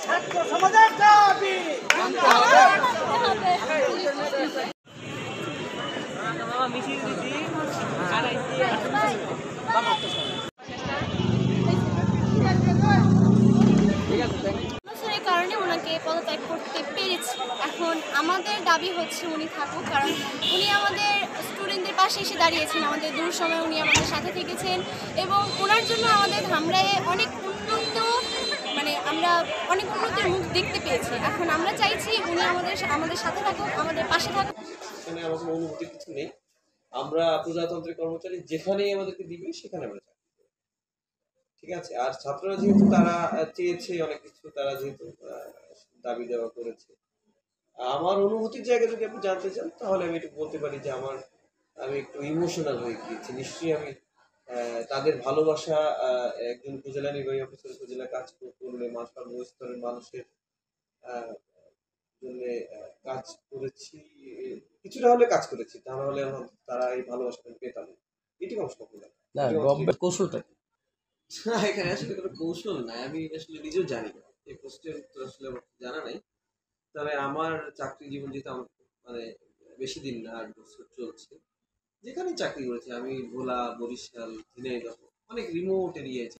ছাত্র সমাজের দাবি কারণে ওনাকে পদত্যাগ করতে পেরেছি। এখন আমাদের দাবি হচ্ছে উনি থাকুক, কারণ উনি আমাদের স্টুডেন্টদের পাশে এসে দাঁড়িয়েছেন, আমাদের দূর সময় উনি আমাদের সাথে থেকেছেন এবং ওনার জন্য আমাদের ধামরায়ে অনেক উন্নত আমরা অনেক উন্নতির মুখ দেখতে পেয়েছি। এখন আমরা চাইছি উনি আমাদের সাথে থাকুক, আমাদের পাশে থাকুক। এখানে আমার কোনো অনুভূতি কিছু নেই। আমরা প্রজাতন্ত্রের কর্মচারী, যেখানেই আমাদেরকে দিবে সেখানে আমরা চাকরি করব। ঠিক আছে। আর ছাত্ররা যেহেতু তারা চেয়েছে অনেক কিছু, তারা যেহেতু দাবি দেওয়া করেছে, আমার অনুভূতির জায়গা যদি আপনি জানতে চান তাহলে আমি একটু বলতে পারি যে আমি একটু ইমোশনাল হয়ে গিয়েছি। নিশ্চয়ই আমি তাদের ভালোবাসা, একজন উপজেলা নির্বাহী অফিসার উপজেলা কাজ করলে সর্বস্তরের মানুষের জন্য কাজ করেছি, কিছুটা হলে কাজ করেছি, তাহলে তারা এই ভালোবাসাটা পেতাম। এটি আমার স্বপ্ন না। কৌশলটা এখানে আসলে কোনো কৌশল নাই, আমি আসলে নিজেও জানি না, এই প্রশ্নের উত্তর আসলে আমার জানা নাই। তবে আমার চাকরি জীবন যেহেতু আমার বেশি দিন না, 8 বছর চলছে, যেখানে চাকরি করেছি আমি ভোলা, বরিশাল, ঝিনাইদহ, অনেক রিমোট এরিয়ায়